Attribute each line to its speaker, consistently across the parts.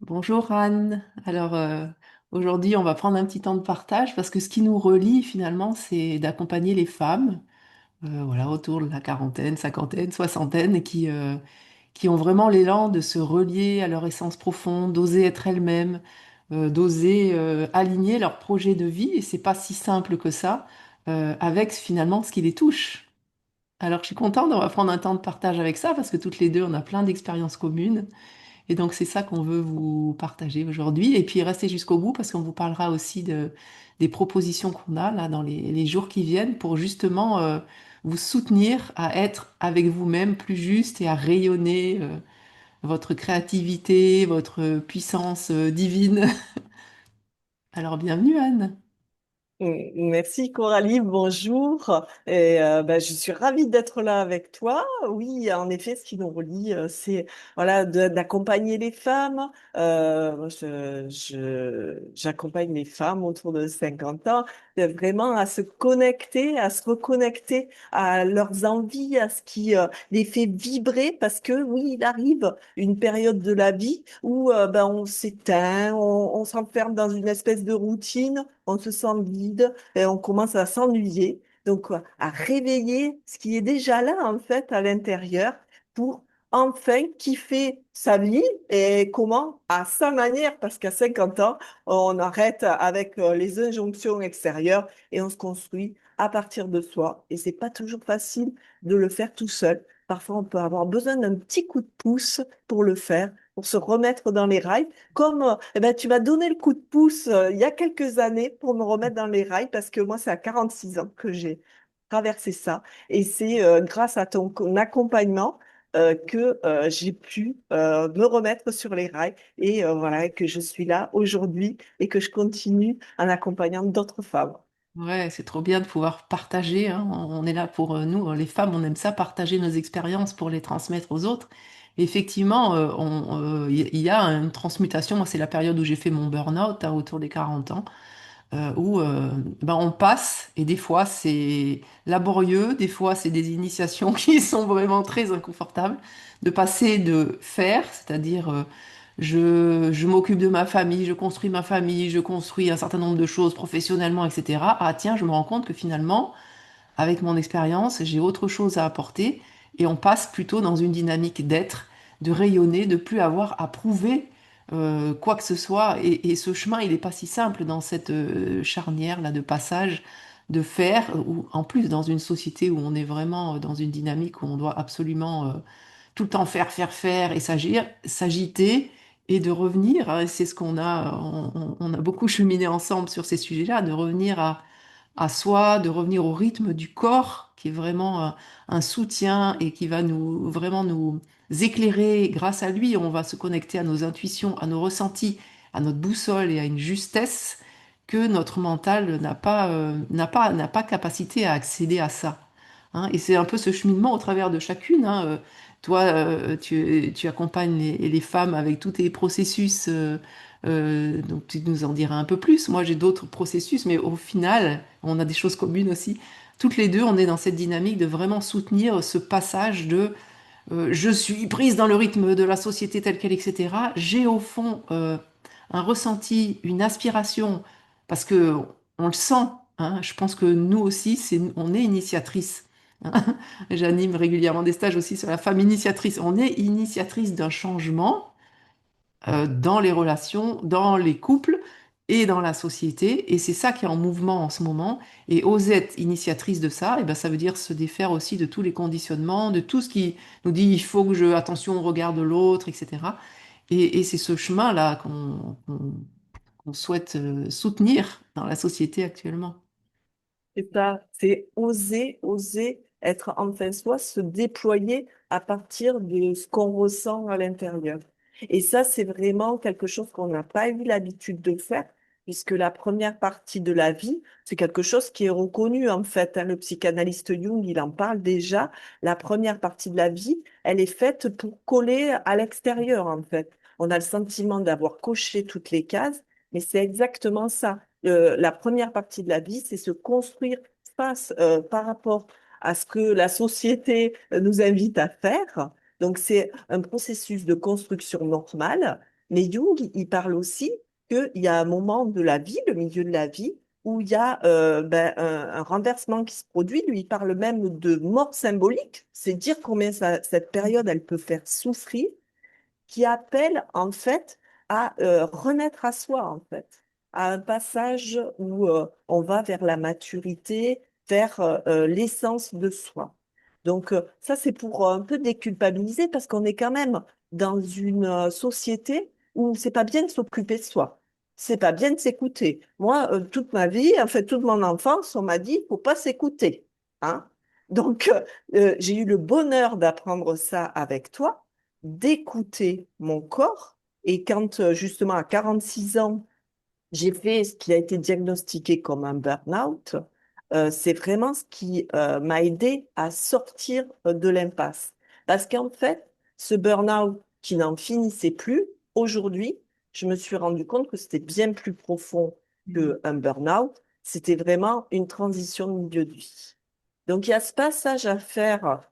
Speaker 1: Bonjour Anne. Aujourd'hui, on va prendre un petit temps de partage parce que ce qui nous relie finalement, c'est d'accompagner les femmes, voilà, autour de la quarantaine, cinquantaine, soixantaine, et qui ont vraiment l'élan de se relier à leur essence profonde, d'oser être elles-mêmes, d'oser aligner leur projet de vie. Et c'est pas si simple que ça, avec finalement ce qui les touche. Alors, je suis contente, on va prendre un temps de partage avec ça parce que toutes les deux, on a plein d'expériences communes. Et donc, c'est ça qu'on veut vous partager aujourd'hui. Et puis, restez jusqu'au bout parce qu'on vous parlera aussi des propositions qu'on a là dans les jours qui viennent pour justement vous soutenir à être avec vous-même plus juste et à rayonner votre créativité, votre puissance divine. Alors, bienvenue, Anne.
Speaker 2: Merci Coralie, bonjour. Je suis ravie d'être là avec toi. Oui, en effet, ce qui nous relie, c'est voilà d'accompagner les femmes. J'accompagne les femmes autour de 50 ans, vraiment à se connecter, à se reconnecter à leurs envies, à ce qui les fait vibrer, parce que oui, il arrive une période de la vie où on s'éteint, on s'enferme dans une espèce de routine, on se sent vide et on commence à s'ennuyer. Donc, à réveiller ce qui est déjà là, en fait, à l'intérieur pour enfin kiffer sa vie et comment? À sa manière, parce qu'à 50 ans, on arrête avec les injonctions extérieures et on se construit à partir de soi. Et c'est pas toujours facile de le faire tout seul. Parfois, on peut avoir besoin d'un petit coup de pouce pour le faire, pour se remettre dans les rails. Comme tu m'as donné le coup de pouce il y a quelques années pour me remettre dans les rails, parce que moi, c'est à 46 ans que j'ai traversé ça. Et c'est grâce à ton accompagnement que j'ai pu me remettre sur les rails et voilà, que je suis là aujourd'hui et que je continue en accompagnant d'autres femmes.
Speaker 1: Ouais, c'est trop bien de pouvoir partager, hein. On est là pour nous, les femmes, on aime ça, partager nos expériences pour les transmettre aux autres. Et effectivement, il y a une transmutation. Moi, c'est la période où j'ai fait mon burn-out, hein, autour des 40 ans, où ben, on passe, et des fois c'est laborieux, des fois c'est des initiations qui sont vraiment très inconfortables, de passer de faire, c'est-à-dire je m'occupe de ma famille, je construis ma famille, je construis un certain nombre de choses professionnellement, etc. Ah tiens, je me rends compte que finalement, avec mon expérience, j'ai autre chose à apporter et on passe plutôt dans une dynamique d'être, de rayonner, de plus avoir à prouver quoi que ce soit. Et ce chemin, il n'est pas si simple dans cette charnière là de passage, de faire, ou en plus dans une société où on est vraiment dans une dynamique où on doit absolument tout le temps faire, faire, faire et s'agir, s'agiter et de revenir, hein. C'est ce qu'on a, on a beaucoup cheminé ensemble sur ces sujets-là, de revenir à soi, de revenir au rythme du corps, qui est vraiment un soutien et qui va nous vraiment nous éclairer. Grâce à lui, on va se connecter à nos intuitions, à nos ressentis, à notre boussole et à une justesse que notre mental n'a pas capacité à accéder à ça, hein. Et c'est un peu ce cheminement au travers de chacune, hein. Toi, tu accompagnes les femmes avec tous tes processus, donc tu nous en diras un peu plus. Moi, j'ai d'autres processus, mais au final, on a des choses communes aussi. Toutes les deux, on est dans cette dynamique de vraiment soutenir ce passage de je suis prise dans le rythme de la société telle qu'elle, etc. J'ai au fond un ressenti, une aspiration, parce que on le sent, hein. Je pense que nous aussi, on est initiatrice, hein. J'anime régulièrement des stages aussi sur la femme initiatrice. On est initiatrice d'un changement dans les relations, dans les couples et dans la société. Et c'est ça qui est en mouvement en ce moment. Et oser être initiatrice de ça, et ben, ça veut dire se défaire aussi de tous les conditionnements, de tout ce qui nous dit il faut que attention, on regarde l'autre, etc. Et c'est ce chemin-là qu'on souhaite soutenir dans la société actuellement.
Speaker 2: C'est ça, c'est oser, oser être enfin soi, se déployer à partir de ce qu'on ressent à l'intérieur. Et ça, c'est vraiment quelque chose qu'on n'a pas eu l'habitude de faire, puisque la première partie de la vie, c'est quelque chose qui est reconnu en fait, hein. Le psychanalyste Jung, il en parle déjà. La première partie de la vie, elle est faite pour coller à l'extérieur en fait. On a le sentiment d'avoir coché toutes les cases, mais c'est exactement ça. La première partie de la vie, c'est se construire par rapport à ce que la société nous invite à faire. Donc, c'est un processus de construction normale, Mais Jung, il parle aussi qu'il y a un moment de la vie, le milieu de la vie, où il y a un renversement qui se produit. Lui, il parle même de mort symbolique. C'est dire combien cette période, elle peut faire souffrir, qui appelle en fait à renaître à soi, en fait, à un passage où on va vers la maturité, vers l'essence de soi. Donc ça, c'est pour un peu déculpabiliser parce qu'on est quand même dans une société où c'est pas bien de s'occuper de soi. C'est pas bien de s'écouter. Moi, toute ma vie, en fait, toute mon enfance, on m'a dit, faut pas s'écouter, hein. Donc, j'ai eu le bonheur d'apprendre ça avec toi, d'écouter mon corps. Et quand, justement, à 46 ans, j'ai fait ce qui a été diagnostiqué comme un burn-out, c'est vraiment ce qui m'a aidé à sortir de l'impasse. Parce qu'en fait, ce burn-out qui n'en finissait plus, aujourd'hui, je me suis rendu compte que c'était bien plus profond
Speaker 1: Mm.
Speaker 2: qu'un burn-out. C'était vraiment une transition de milieu de vie. Donc, il y a ce passage à faire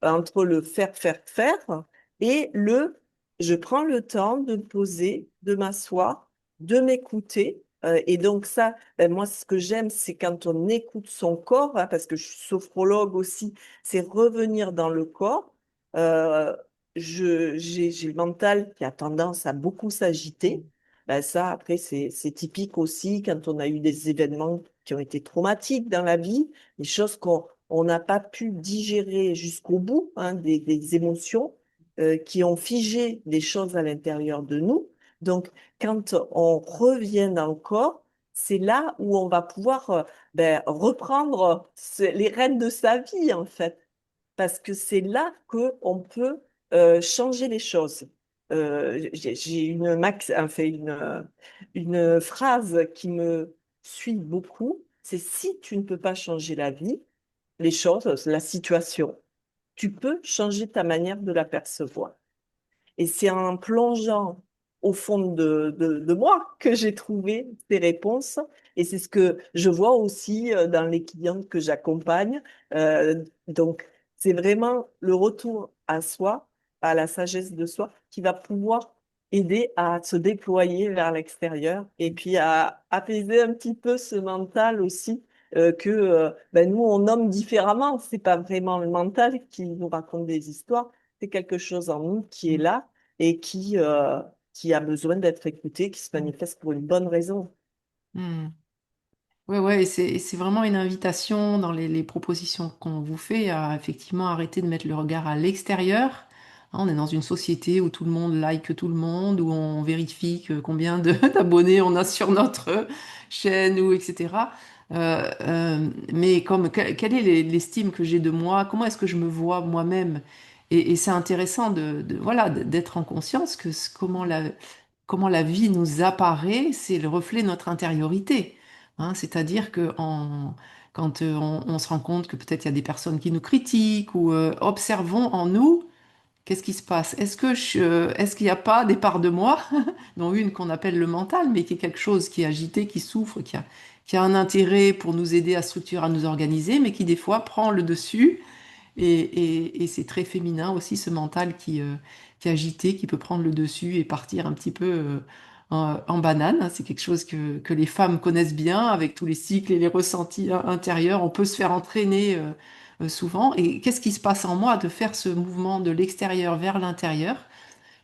Speaker 2: entre le faire, faire, faire et le je prends le temps de me poser, de m'asseoir, de m'écouter. Et donc ça, ben moi, ce que j'aime, c'est quand on écoute son corps, hein, parce que je suis sophrologue aussi, c'est revenir dans le corps. Euh, j'ai le mental qui a tendance à beaucoup s'agiter. Ben ça, après, c'est typique aussi quand on a eu des événements qui ont été traumatiques dans la vie, des choses qu'on n'a pas pu digérer jusqu'au bout, hein, des émotions qui ont figé des choses à l'intérieur de nous. Donc, quand on revient dans le corps, c'est là où on va pouvoir reprendre les rênes de sa vie, en fait, parce que c'est là qu'on peut changer les choses. J'ai enfin, une phrase qui me suit beaucoup, c'est si tu ne peux pas changer la vie, les choses, la situation, tu peux changer ta manière de la percevoir. Et c'est en plongeant au fond de moi que j'ai trouvé ces réponses. Et c'est ce que je vois aussi dans les clientes que j'accompagne. Donc, c'est vraiment le retour à soi, à la sagesse de soi, qui va pouvoir aider à se déployer vers l'extérieur et puis à apaiser un petit peu ce mental aussi que nous, on nomme différemment. C'est pas vraiment le mental qui nous raconte des histoires, c'est quelque chose en nous qui est là et qui a besoin d'être écouté, qui se
Speaker 1: Mm.
Speaker 2: manifeste pour une bonne raison.
Speaker 1: Mm. Ouais, ouais, et c'est vraiment une invitation dans les propositions qu'on vous fait à effectivement arrêter de mettre le regard à l'extérieur. Hein, on est dans une société où tout le monde like tout le monde, où on vérifie combien d'abonnés on a sur notre chaîne, ou etc. Mais comme quelle est l'estime que j'ai de moi? Comment est-ce que je me vois moi-même? Et c'est intéressant voilà, d'être en conscience que comment la vie nous apparaît, c'est le reflet de notre intériorité. Hein, c'est-à-dire quand on se rend compte que peut-être il y a des personnes qui nous critiquent, ou observons en nous qu'est-ce qui se passe. Est-ce qu'il n'y a pas des parts de moi, dont une qu'on appelle le mental, mais qui est quelque chose qui est agité, qui souffre, qui a un intérêt pour nous aider à structurer, à nous organiser, mais qui des fois prend le dessus, et c'est très féminin aussi, ce mental qui est agité, qui peut prendre le dessus et partir un petit peu en banane. Hein. C'est quelque chose que les femmes connaissent bien, avec tous les cycles et les ressentis intérieurs. On peut se faire entraîner souvent. Et qu'est-ce qui se passe en moi de faire ce mouvement de l'extérieur vers l'intérieur?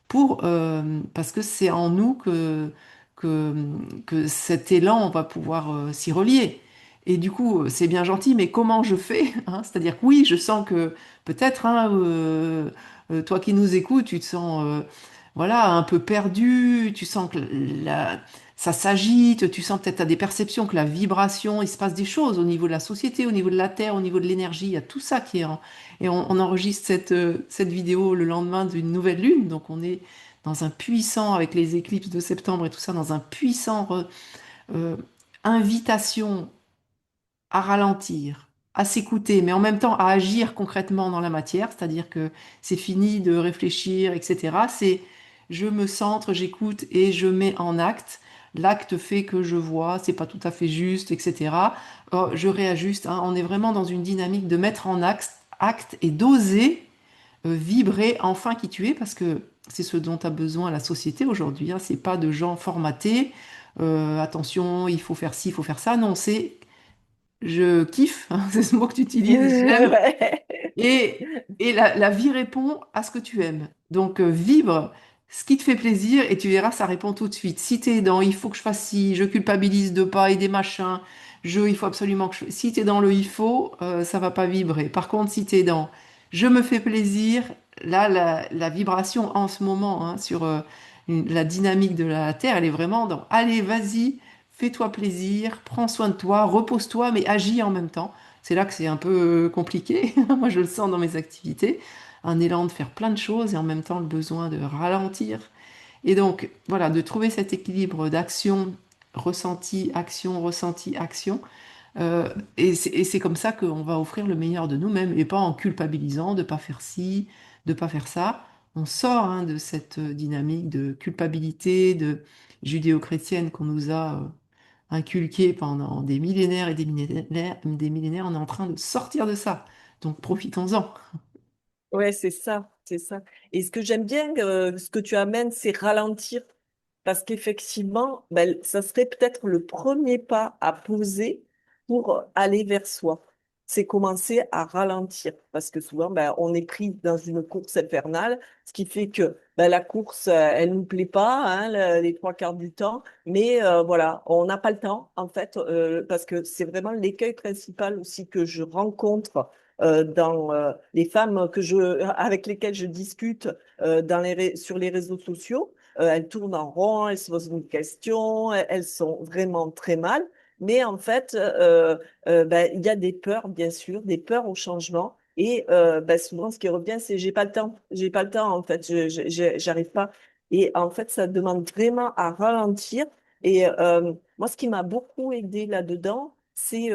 Speaker 1: Parce que c'est en nous que, que cet élan, on va pouvoir s'y relier. Et du coup, c'est bien gentil, mais comment je fais, hein? C'est-à-dire que oui, je sens que peut-être, hein, toi qui nous écoutes, tu te sens voilà, un peu perdu, tu sens que ça s'agite, tu sens peut-être, tu as des perceptions que la vibration, il se passe des choses au niveau de la société, au niveau de la Terre, au niveau de l'énergie, il y a tout ça qui est en, et on enregistre cette vidéo le lendemain d'une nouvelle lune, donc on est dans un puissant, avec les éclipses de septembre et tout ça, dans un puissant euh, invitation à ralentir, à s'écouter, mais en même temps à agir concrètement dans la matière, c'est-à-dire que c'est fini de réfléchir, etc. C'est je me centre, j'écoute et je mets en acte. L'acte fait que je vois, c'est pas tout à fait juste, etc. Je réajuste. Hein. On est vraiment dans une dynamique de mettre en acte et d'oser vibrer enfin qui tu es, parce que c'est ce dont a besoin la société aujourd'hui, hein. C'est pas de gens formatés, attention, il faut faire ci, il faut faire ça. Non, c'est je kiffe, hein, c'est ce mot que tu utilises, j'aime.
Speaker 2: Ouais.
Speaker 1: Et la vie répond à ce que tu aimes. Donc, vibre ce qui te fait plaisir et tu verras, ça répond tout de suite. Si t'es dans il faut que je fasse ci, je culpabilise de pas et des machins, il faut absolument que je... Si t'es dans le il faut, ça va pas vibrer. Par contre, si t'es dans je me fais plaisir, là, la vibration en ce moment, hein, sur la dynamique de la Terre, elle est vraiment dans allez, vas-y, fais-toi plaisir, prends soin de toi, repose-toi, mais agis en même temps. C'est là que c'est un peu compliqué. Moi, je le sens dans mes activités. Un élan de faire plein de choses et en même temps le besoin de ralentir. Et donc, voilà, de trouver cet équilibre d'action, ressenti, action. Et c'est comme ça qu'on va offrir le meilleur de nous-mêmes et pas en culpabilisant de pas faire ci, de pas faire ça. On sort hein, de cette dynamique de culpabilité, de judéo-chrétienne qu'on nous a inculqué pendant des millénaires et des millénaires, on est en train de sortir de ça. Donc profitons-en.
Speaker 2: Ouais, c'est ça, c'est ça. Et ce que j'aime bien, ce que tu amènes, c'est ralentir. Parce qu'effectivement, ben, ça serait peut-être le premier pas à poser pour aller vers soi. C'est commencer à ralentir. Parce que souvent, ben, on est pris dans une course infernale, ce qui fait que ben, la course, elle nous plaît pas, hein, les trois quarts du temps. Mais voilà, on n'a pas le temps, en fait, parce que c'est vraiment l'écueil principal aussi que je rencontre dans les femmes avec lesquelles je discute sur les réseaux sociaux. Elles tournent en rond, elles se posent une question, elles sont vraiment très mal. Mais en fait, ben, il y a des peurs, bien sûr, des peurs au changement. Et ben, souvent, ce qui revient, c'est j'ai pas le temps. J'ai pas le temps, en fait. J'arrive pas. Et en fait, ça demande vraiment à ralentir. Et moi, ce qui m'a beaucoup aidé là-dedans, c'est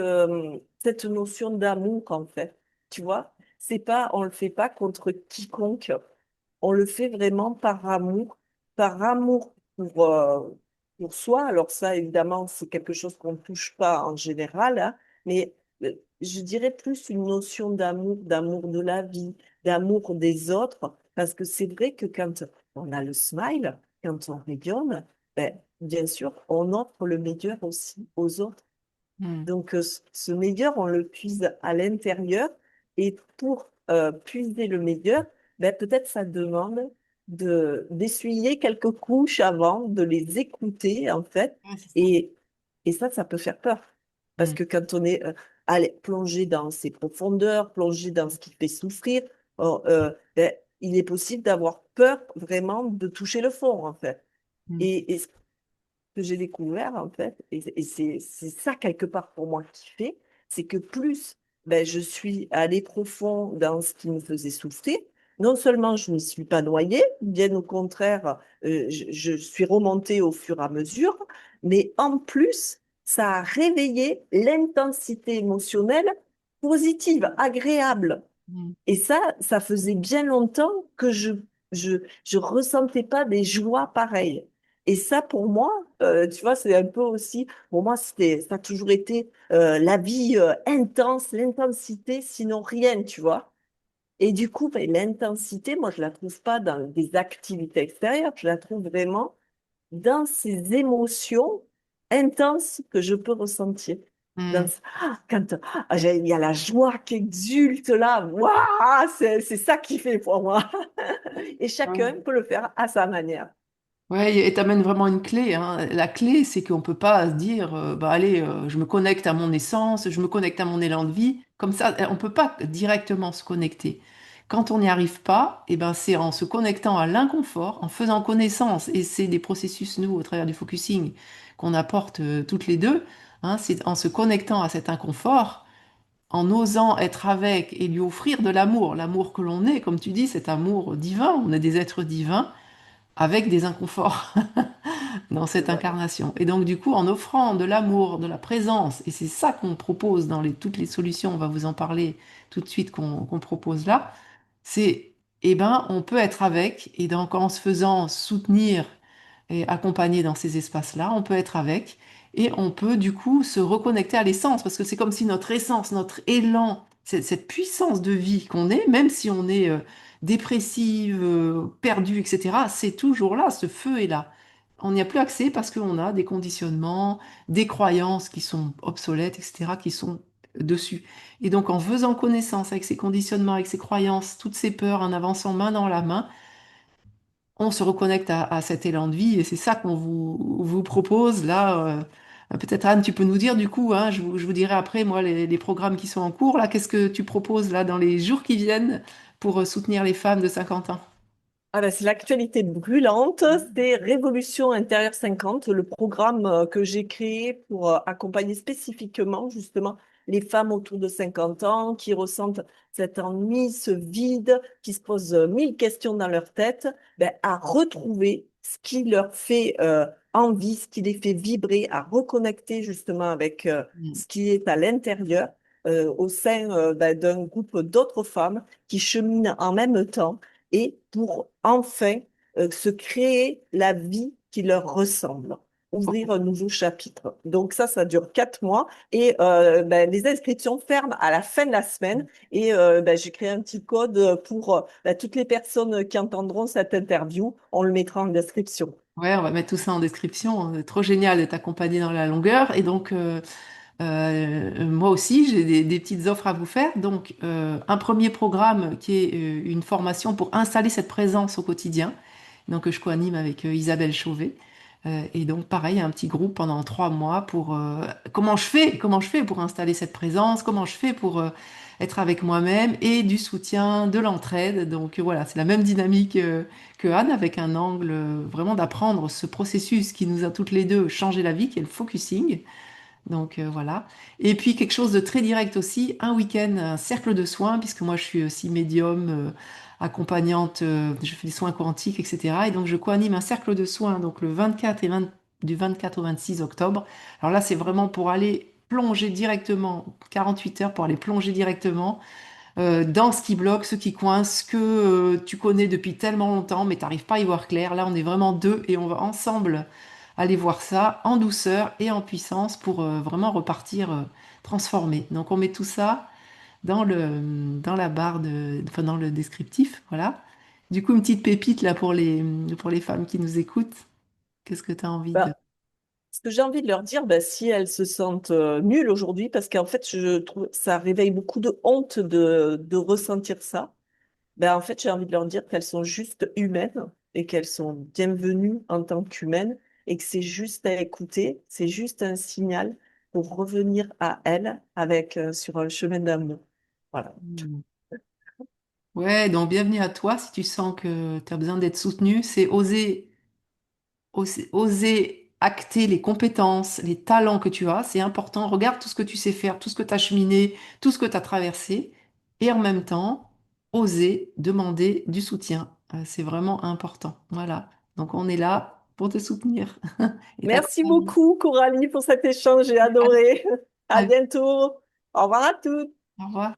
Speaker 2: cette notion d'amour, en fait. Tu vois, c'est pas, on le fait pas contre quiconque. On le fait vraiment par amour pour soi. Alors ça, évidemment, c'est quelque chose qu'on ne touche pas en général, hein, mais je dirais plus une notion d'amour, d'amour de la vie, d'amour des autres, parce que c'est vrai que quand on a le smile, quand on rayonne, ben, bien sûr, on offre le meilleur aussi aux autres.
Speaker 1: Hmm.
Speaker 2: Donc, ce meilleur, on le puise à l'intérieur. Et pour puiser le meilleur, ben, peut-être ça demande d'essuyer quelques couches avant, de les écouter, en fait.
Speaker 1: Ouais, c'est ça.
Speaker 2: Et, et ça peut faire peur. Parce
Speaker 1: Hmm.
Speaker 2: que quand on est plongé dans ses profondeurs, plongé dans ce qui fait souffrir, ben, il est possible d'avoir peur vraiment de toucher le fond, en fait.
Speaker 1: Hmm.
Speaker 2: Et que j'ai découvert, en fait, et c'est ça quelque part pour moi qui fait, c'est que plus ben, je suis allée profond dans ce qui me faisait souffrir, non seulement je ne suis pas noyée, bien au contraire, je suis remontée au fur et à mesure, mais en plus, ça a réveillé l'intensité émotionnelle positive, agréable.
Speaker 1: Hmm.
Speaker 2: Et ça faisait bien longtemps que je ressentais pas des joies pareilles. Et ça, pour moi, tu vois, c'est un peu aussi, pour moi, ça a toujours été la vie intense, l'intensité, sinon rien, tu vois. Et du coup, ben, l'intensité, moi, je la trouve pas dans des activités extérieures, je la trouve vraiment dans ces émotions intenses que je peux ressentir.
Speaker 1: Hmm.
Speaker 2: Quand il y a la joie qui exulte là, waouh, c'est ça qui fait pour moi. Et chacun
Speaker 1: Ouais.
Speaker 2: peut le faire à sa manière.
Speaker 1: Ouais, et t'amènes vraiment une clé, hein. La clé, c'est qu'on peut pas se dire, bah allez, je me connecte à mon essence, je me connecte à mon élan de vie. Comme ça, on peut pas directement se connecter. Quand on n'y arrive pas, et ben c'est en se connectant à l'inconfort, en faisant connaissance, et c'est des processus, nous, au travers du focusing, qu'on apporte toutes les deux, hein, c'est en se connectant à cet inconfort, en osant être avec et lui offrir de l'amour, l'amour que l'on est, comme tu dis, cet amour divin, on est des êtres divins avec des inconforts dans cette
Speaker 2: Voilà.
Speaker 1: incarnation. Et donc, du coup, en offrant de l'amour, de la présence, et c'est ça qu'on propose dans toutes les solutions, on va vous en parler tout de suite qu'on propose là, c'est, eh ben, on peut être avec, et donc en se faisant soutenir et accompagner dans ces espaces-là, on peut être avec, et on peut du coup se reconnecter à l'essence, parce que c'est comme si notre essence, notre élan cette puissance de vie qu'on est, même si on est dépressive, perdu, etc., c'est toujours là, ce feu est là. On n'y a plus accès parce qu'on a des conditionnements, des croyances qui sont obsolètes, etc., qui sont dessus. Et donc en faisant connaissance avec ces conditionnements, avec ces croyances, toutes ces peurs, en avançant main dans la main, on se reconnecte à cet élan de vie et c'est ça qu'on vous propose là. Peut-être Anne, tu peux nous dire du coup, hein, je vous dirai après, moi, les programmes qui sont en cours, là, qu'est-ce que tu proposes là dans les jours qui viennent pour soutenir les femmes de 50 ans?
Speaker 2: Ah ben, c'est l'actualité brûlante, c'est Révolution intérieure 50, le programme que j'ai créé pour accompagner spécifiquement justement les femmes autour de 50 ans qui ressentent cet ennui, ce vide, qui se posent mille questions dans leur tête, ben, à retrouver ce qui leur fait envie, ce qui les fait vibrer, à reconnecter justement avec
Speaker 1: Mm.
Speaker 2: ce qui est à l'intérieur, au sein ben, d'un groupe d'autres femmes qui cheminent en même temps et pour enfin se créer la vie qui leur ressemble, ouvrir un nouveau chapitre. Donc ça dure 4 mois et ben, les inscriptions ferment à la fin de la semaine et ben, j'ai créé un petit code pour ben, toutes les personnes qui entendront cette interview, on le mettra en description.
Speaker 1: Ouais, on va mettre tout ça en description. Trop génial d'être accompagné dans la longueur. Et donc, moi aussi, j'ai des petites offres à vous faire. Donc, un premier programme qui est une formation pour installer cette présence au quotidien. Donc, que je co-anime avec Isabelle Chauvet. Et donc, pareil, un petit groupe pendant 3 mois pour comment je fais pour installer cette présence, comment je fais pour être avec moi-même et du soutien, de l'entraide. Donc, voilà, c'est la même dynamique que Anne avec un angle vraiment d'apprendre ce processus qui nous a toutes les deux changé la vie, qui est le focusing. Donc voilà. Et puis quelque chose de très direct aussi, un week-end, un cercle de soins, puisque moi je suis aussi médium, accompagnante, je fais des soins quantiques, etc. Et donc je co-anime un cercle de soins donc le 24 et 20 du 24 au 26 octobre. Alors là, c'est vraiment pour aller plonger directement, 48 heures pour aller plonger directement dans ce qui bloque, ce qui coince, que tu connais depuis tellement longtemps, mais tu n'arrives pas à y voir clair. Là, on est vraiment deux et on va ensemble aller voir ça en douceur et en puissance pour vraiment repartir transformé. Donc, on met tout ça dans la barre enfin, dans le descriptif, voilà. Du coup, une petite pépite là pour les femmes qui nous écoutent. Qu'est-ce que tu as envie de...
Speaker 2: Ben, ce que j'ai envie de leur dire, ben, si elles se sentent nulles aujourd'hui, parce qu'en fait, je trouve ça réveille beaucoup de honte de ressentir ça. Ben, en fait, j'ai envie de leur dire qu'elles sont juste humaines et qu'elles sont bienvenues en tant qu'humaines et que c'est juste à écouter, c'est juste un signal pour revenir à elles avec sur un chemin d'amour. Voilà.
Speaker 1: Hmm. Ouais, donc bienvenue à toi si tu sens que tu as besoin d'être soutenu. C'est oser acter les compétences, les talents que tu as, c'est important. Regarde tout ce que tu sais faire, tout ce que tu as cheminé, tout ce que tu as traversé, et en même temps, oser demander du soutien. C'est vraiment important. Voilà. Donc on est là pour te soutenir et
Speaker 2: Merci
Speaker 1: t'accompagner.
Speaker 2: beaucoup, Coralie, pour cet échange. J'ai adoré. À bientôt. Au revoir à toutes.
Speaker 1: Au revoir.